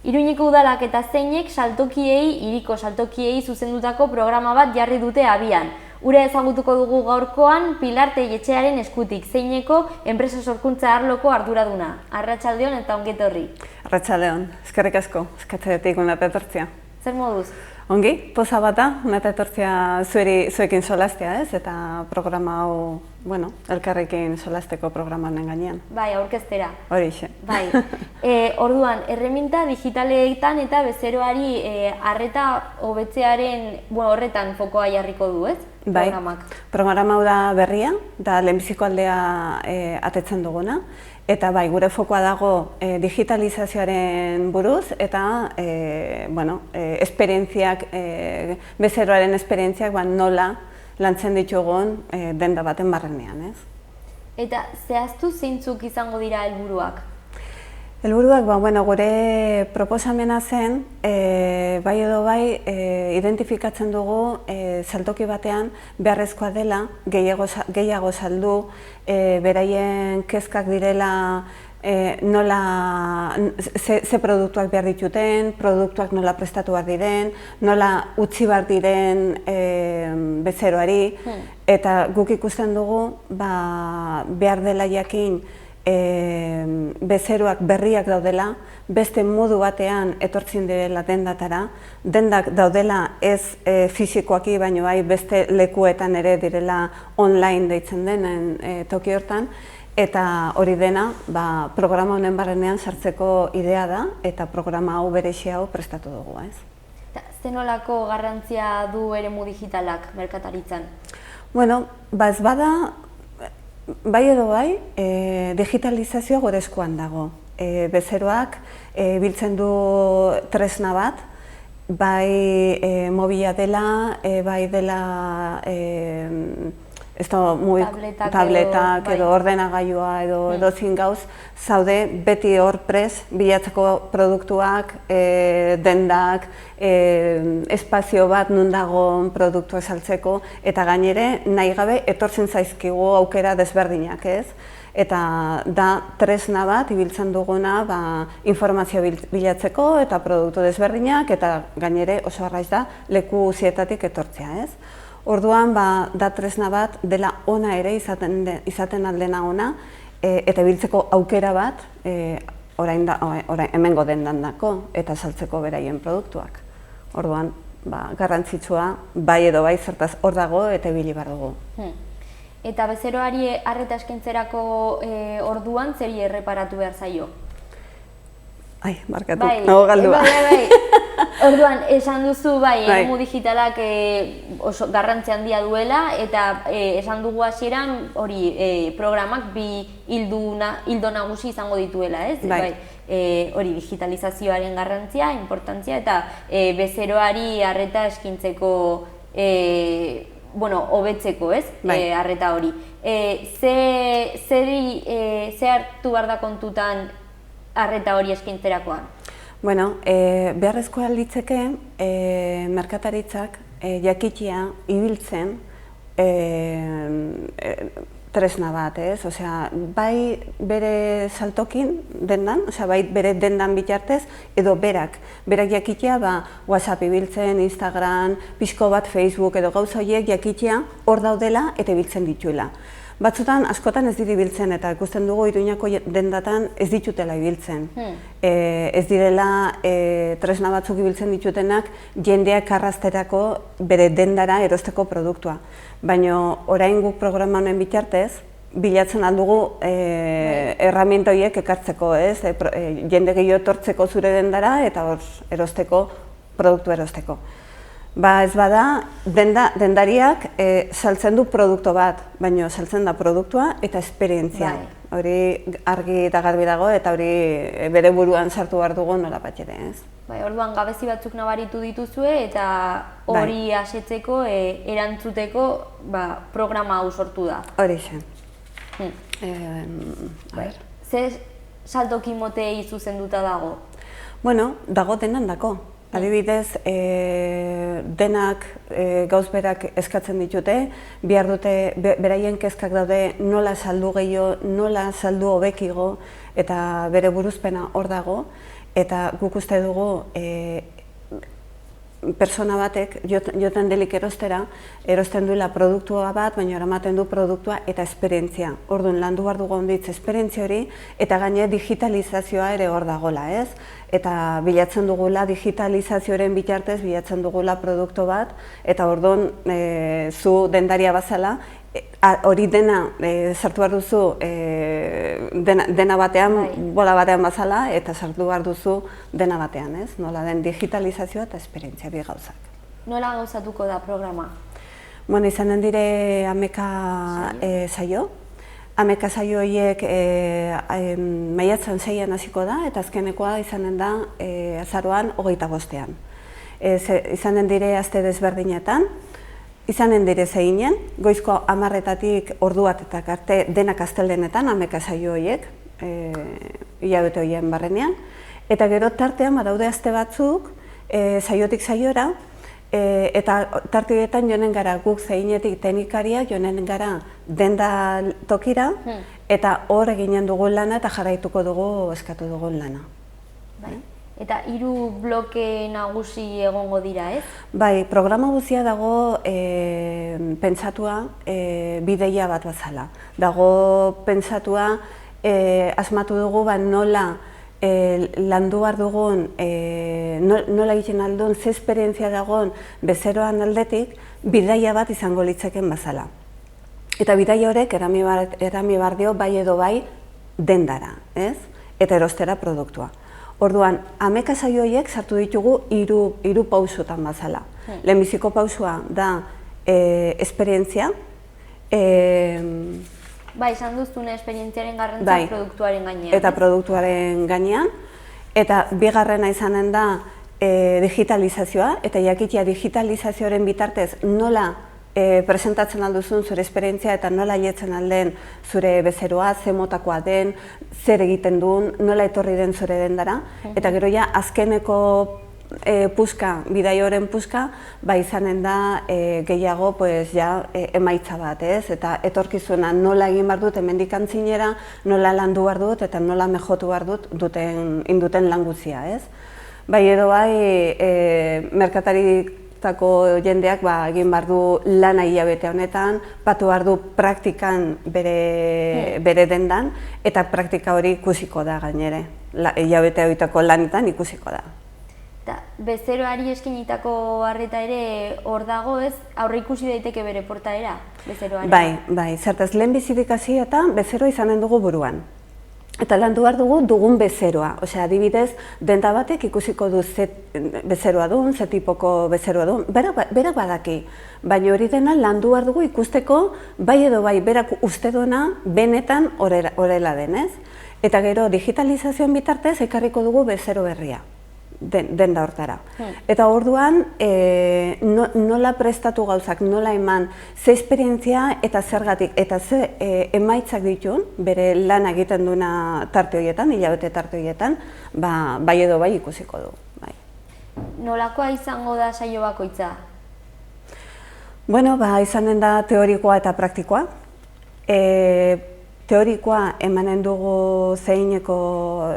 Iruñeko udalak eta zeinek hiriko saltokiei zuzendutako programa bat jarri dute abian. Ura ezagutuko dugu gaurkoan Pilar Telletxearen eskutik, zeineko enpresa sorkuntza arloko arduraduna. Arratsaldeon eta ongi etorri. Arratsaldeon, eskerrik asko, eskatzetik unata etortzea. Zer moduz? Ongi, poza bata, unata etortzea zuekin solastea, ez? Eta programa hau, elkarrekin solasteko programa honen gainean. Bai, aurkeztera. Horixe. Bai. Orduan, erreminta digitaleetan eta bezeroari arreta hobetzearen horretan fokoa jarriko du, ez? Bai, programa hau da berria, da lehenbiziko aldea atetzen duguna. Eta bai, gure fokoa dago digitalizazioaren buruz eta esperientziak, bezeroaren esperientziak nola lantzen ditugun denda baten barrenean, ez? Eta zehaztu zeintzuk izango dira helburuak? Helburuak, gure proposamena zen, bai edo bai, identifikatzen dugu saltoki batean beharrezkoa dela, gehiago saldu, beraien kezkak direla ze produktuak behar dituten, produktuak nola prestatu behar diren, nola utzi behar diren bezeroari, eta guk ikusten dugu behar dela jakin bezeroak berriak daudela, beste modu batean etortzen direla dendatara, dendak daudela ez fisikoaki, baino bai beste lekuetan ere direla online deitzen denen toki hortan, eta hori dena programa honen barrenean sartzeko idea da, eta programa hau berezi hau prestatu dugu, ez? Zenolako garrantzia du eremu digitalak merkataritzan? Ez bada, bai edo bai, digitalizazioa gure eskuan dago. Bezeroak biltzen du tresna bat, bai mobila dela, bai dela tabletak edo ordenagailua edo edozin gauz, zaude beti hor prest bilatzeko produktuak, dendak, espazio bat non dagoen produktua saltzeko, eta gainere nahi gabe etortzen zaizkigu aukera desberdinak, ez? Eta da tresna bat ibiltzen duguna informazio bilatzeko eta produktu desberdinak, eta gainere oso arraiz da leku zietatik etortzea, ez? Orduan, da tresna bat dela ona ere izaten aldena ona, eta biltzeko aukera bat hemengo dendandako eta saltzeko beraien produktuak. Orduan, garrantzitsua bai edo bai zertaz hor dago eta ibili behar dugu. Eta bezeroari arreta eskaintzerako orduan zeri erreparatu behar zaio? Ai, markatu, nago galdua. Orduan, esan duzu, eremu digitalak oso garrantzia handia duela, eta esan dugu hasieran hori programak bi ildo nagusi izango dituela, ez? Hori digitalizazioaren garrantzia, importantzia, eta bezeroari arreta eskintzeko, hobetzeko, ez? Arreta hori. Ze hartu behar da kontutan arreta hori eskintzerakoan? Beharrezkoa litzeke merkataritzak jakitea ibiltzen tresna bat, ez? Bai bere saltokin dendan, bai bere dendan bitartez, edo berak jakitea WhatsApp ibiltzen, Instagram, pixko bat Facebook edo gauza horiek jakitea hor daudela eta ibiltzen dituela. Batzutan, askotan ez dira ibiltzen, eta ikusten dugu Iruñako dendatan ez ditutela ibiltzen. Ez direla tresna batzuk ibiltzen ditutenak jendeak arrasterako bere dendara erosteko produktua. Baina orain guk programa honen bitartez, bilatzen aldugu erramienta horiek ekartzeko, ez? Jende gehiago etortzeko zure dendara eta hor erosteko, produktu erosteko. Ez bada, dendariak saltzen du produktu bat, baina saltzen da produktua eta esperientzia. Hori argi eta garbi dago eta hori bere buruan sartu behar dugu nola bat ere, ez? Orduan, gabezi batzuk nabaritu dituzue eta hori asetzeko, erantzuteko programa hau sortu da. Hori zen. Ze saltoki motei zuzenduta dago? Dago denan dako. Adibidez, denak gauz berak eskatzen ditute, behar dute, beraien kezkak daude nola saldu gehiago, nola saldu hobekigo, eta bere buruzpena hor dago, eta guk uste dugu persona batek joten delik erostera, erosten duela produktua bat, baina eramaten du produktua eta esperientzia. Orduan, landu behar dugu onditz esperientzia hori, eta gaine digitalizazioa ere hor dagoela, ez? Eta bilatzen dugula digitalizazioaren bitartez, bilatzen dugula produktu bat, eta orduan, zu dendaria bazala, hori dena sartu behar duzu dena batean, bola batean bazala, eta sartu behar duzu dena batean, ez? Nola den digitalizazioa eta esperientzia bi gauzak. Nola gauzatuko da programa? Bueno, izanen dire 11 saio. 11 saio horiek maiatzan 6an hasiko da, eta azkenekoa izanen da azaroan 25ean. Izanen dire aste desberdinetan, izanen dire zeinen, goizko 10:00-tatik ordu batetak arte denak asteldenetan 11 saio horiek, hilabete horien barrenean, eta gero tartean badaude aste batzuk saiotik saiora, eta tarte horietan joanen gara guk zeinetik teknikaria, joanen gara denda tokira, eta hor eginen dugun lana eta jarraituko dugu eskatu dugun lana. Eta 3 bloke nagusi egongo dira, ez? Bai, programa guztia dago pentsatua bideia bat bazala. Dago pentsatua asmatu dugu nola landu behar dugun, nola egiten aldun, ze esperientzia dagoen bezeroan aldetik, bidaia bat izango litzeken bazala. Eta bidaia horrek erami behar dio bai edo bai dendara, ez? Eta erostera produktua. Orduan, 11 saio horiek sartu ditugu 3 pausutan bazala. Lehenbiziko pausua da esperientzia. Bai, esan duztune esperientziaren garrantzia produktuaren gainean. Eta produktuaren gainean. Eta bigarrena izanen da digitalizazioa, eta jakitea digitalizazioaren bitartez nola presentatzen alduzun zure esperientzia eta nola jetzen alden zure bezeroa, ze motakoa den, zer egiten duen, nola etorri den zure dendara. Eta gero ja, azkeneko puska, bidaioren puska, izanen da gehiago emaitza bat, ez? Eta etorkizuna nola egin behar dut hemendik antzinera, nola landu behar dut eta nola mejotu behar dut induten lan guzia, ez? Bai edo merkataritako jendeak egin behar du lana hilabete honetan, batu behar du praktikan bere dendan, eta praktika hori ikusiko da gainere. Hilabete horietako lanetan ikusiko da. Bezeroari eskinitako arreta ere hor dago, ez? Aurre ikusi daiteke bere portaera, bezeroari? Bai, zertaz lehen bizirik hasi eta bezeroa izanen dugu buruan. Eta landu behar dugun bezeroa. Osea, adibidez, denda batek ikusiko du ze bezeroa duen, ze tipoko bezeroa duen, berak badaki. Baina hori dena landu behar dugu ikusteko, bai edo bai, berak uste duena benetan horrela denez. Eta gero, digitalizazioan bitartez, ekarriko dugu bezero berria. Denda hortara. Eta orduan, nola prestatu gauzak, nola eman, ze esperientzia eta zergatik, eta ze emaitzak ditun, bere lan egiten duena tarte horietan, hilabete tarte horietan, bai edo bai ikusiko du. Nolakoa izango da saio bakoitza? Bueno, izanen da teorikoa eta praktikoa. Teorikoa emanen dugu zeineko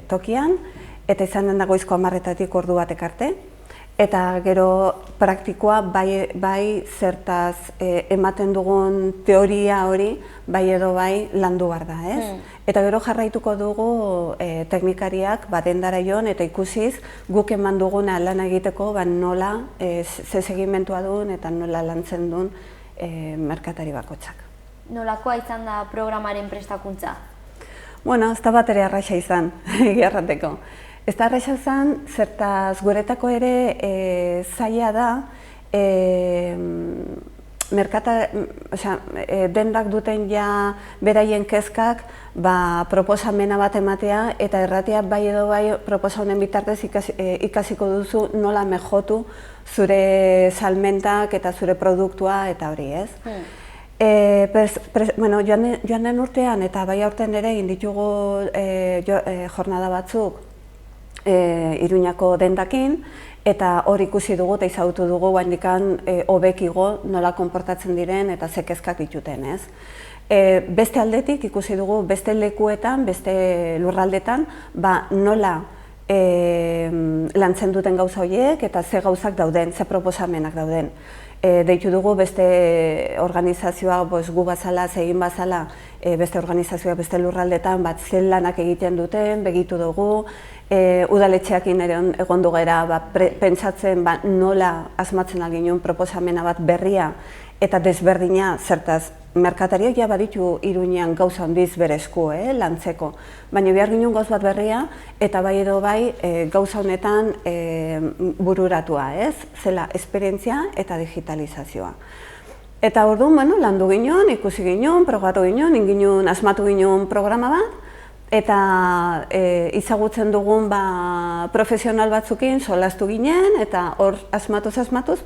tokian, eta izanen da goizko 10:00-tatik ordu batek arte. Eta gero praktikoa bai zertaz ematen dugun teoria hori bai edo bai landu behar da, ez? Eta gero jarraituko dugu teknikariak dendara joan eta ikusiz guk eman duguna lan egiteko nola ze segimentua duen eta nola lantzen duen merkatari bakoitzak. Nolakoa izan da programaren prestakuntza? Bueno, ez da bat ere arraxa izan, egiarrateko. Ez da arraxa izan, zertaz guretako ere zaila da, dendak duten ja beraien kezkak proposamena bat ematea eta erratea bai edo bai proposamen bitartez ikasiko duzu nola mejotu zure salmentak eta zure produktua eta hori, ez? Joan den urtean eta bai aurten ere egin ditugu jornada batzuk Iruñako dendakin, eta hor ikusi dugu eta izagutu dugu guaindikan hobekigo nola konportatzen diren eta ze kezkak dituten, ez? Beste aldetik ikusi dugu beste lekuetan, beste lurraldetan, nola lantzen duten gauza horiek eta ze gauzak dauden, ze proposamenak dauden. Deitu dugu beste organizazioa, gu bazala, egin bazala, beste organizazioa beste lurraldetan ze lanak egiten duten, begitu dugu, udaletxeakin ere egon dugera pentsatzen nola asmatzen alginun proposamena bat berria eta desberdina, zertaz merkatariak ja baditu Iruñean gauza handiz bere esku lantzeko, baina behar ginen gauz bat berria eta bai edo bai gauza honetan bururatua, zela esperientzia eta digitalizazioa. Eta orduan, landu ginen, ikusi ginen, probatu ginen, inginen, asmatu ginen programa bat, eta izagutzen dugun profesional batzukin solastu ginen, eta hor asmatuz,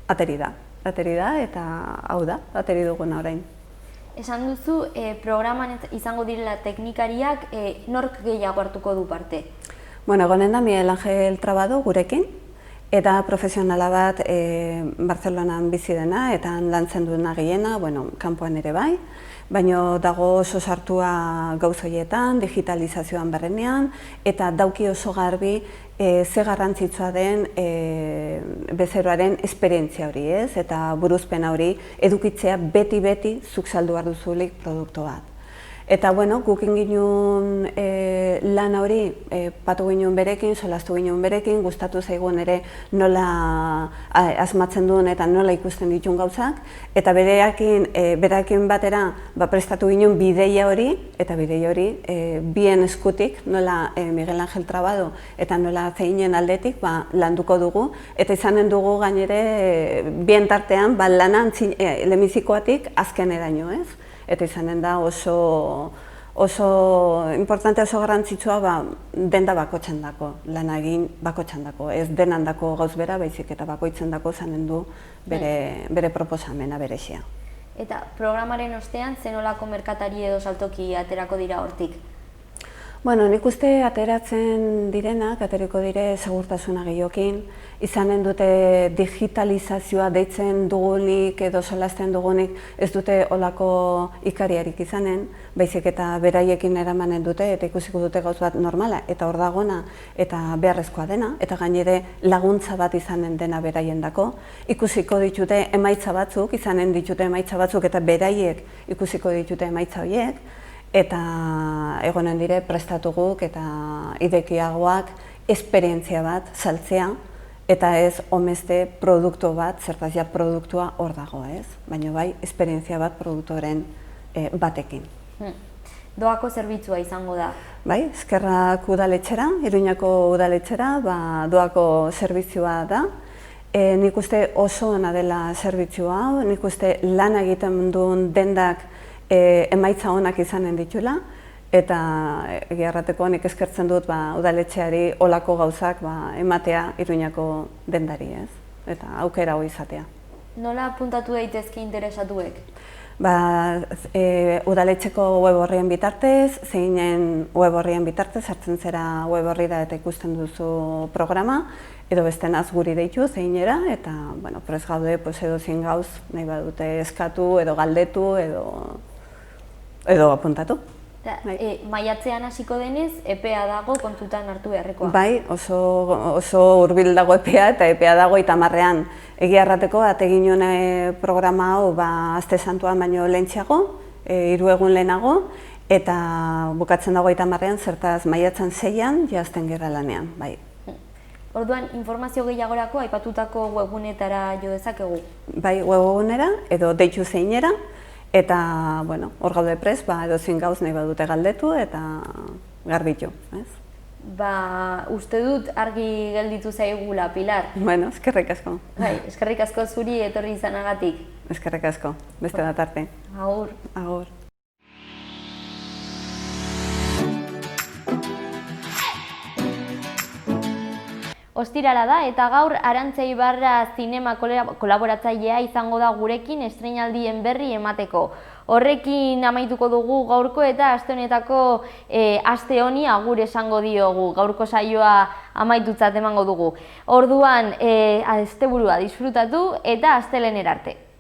ateri da, eta hau da, ateri duguna orain. Esan duzu, programan izango direla teknikariak, nork gehiago hartuko du parte? Bueno, egonen da Miguel Angel Trabado gurekin, eta profesionala bat Barcelonan bizi dena, eta lantzen duena gehiena, kanpoan ere bai, baina dago oso sartua gauz horietan, digitalizazioan barrenean, eta dauki oso garbi ze garrantzitsua den bezeroaren esperientzia hori, eta buruzpena hori edukitzea beti zuk saldu behar duzulik produktu bat. Eta guk ginen lan hori, patu ginen berekin, solastu ginen berekin, gustatu zaigun ere nola asmatzen duen eta nola ikusten ditun gauzak, eta berakin batera prestatu ginen bideia hori, eta bideia hori bien eskutik, nola Miguel Angel Trabado eta nola zeinen aldetik landuko dugu, eta izanen dugu gainere bien tartean lanan lemizikoatik azken eraino, eta izanen da oso importante, oso garrantzitsua denda bakotxan dako, lan egin bakotxan dako, ez denan dako gauz bera, baizik eta bakoitzen dako zanen du bere proposamena berexia. Eta programaren ostean, zenolako merkatari edo saltoki aterako dira hortik? Bueno, nik uste ateratzen direnak, ateriko dire segurtasuna gehiokin, izanen dute digitalizazioa deitzen dugunik edo solasten dugunik ez dute olako ikariarik izanen, baizik eta beraiekin eramanen dute eta ikusiko dute gauz bat normala eta hor dagona eta beharrezkoa dena, eta gainere laguntza bat izanen dena beraiendako, ikusiko ditute emaitza batzuk, izanen ditute emaitza batzuk eta beraiek ikusiko ditute emaitza horiek, eta egonen dire prestatuguk eta idekiagoak esperientzia bat saltzea, eta ez omeste produktu bat, zertaz ja produktua hor dago, baina bai esperientzia bat produktoren batekin. Doako zerbitzua izango da? Bai, eskerrak udaletxera, Iruñako udaletxera, doako zerbitzua da. Nik uste oso ona dela zerbitzua, nik uste lan egiten duen dendak emaitza onak izanen dituela, eta egia errateko nik eskertzen dut udaletxeari olako gauzak ematea Iruñako dendari, eta aukera hori izatea. Nola puntatu daitezke interesatuek? Udaletxeko web horrien bitartez, zeinen web horrien bitartez, hartzen zera web horrira eta ikusten duzu programa, edo bestenaz guri deitu zeinera, eta prez gaude edo zin gauz nahi badute eskatu, edo galdetu, edo apuntatu. Maiatzean hasiko denez, EPEA dago kontutan hartu beharrekoa? Bai, oso hurbil dago EPEA, eta EPEA dago 30ean. Egia errateko, egin nuen programa hau aste santuan baino lehentxeago, 3 egun lehenago, eta bukatzen dago 30ean, zertaz maiatzen 6ean, jazten gera lanean, bai. Orduan, informazio gehiagorako aipatutako webgunetara jo dezakegu? Bai, webgunera, edo deitu zeinera, eta, hor gaude prez, edo zin gauz nahi badute galdetu eta garbitu, ez? Uste dut argi gelditu zaigula, Pilar. Bueno, eskerrik asko. Bai, eskerrik asko zuri etorri izanagatik. Eskerrik asko, beste bat arte. Agur. Agur. Ostirala da eta gaur Arantza Ibarra zinema kolaboratzailea izango da gurekin estreinaldien berri emateko. Horrekin amaituko dugu gaurko eta aste honetako aste honi agur esango diogu. Gaurko saioa amaitutzat emango dugu. Orduan, asteburua disfrutatu eta astelehenera arte.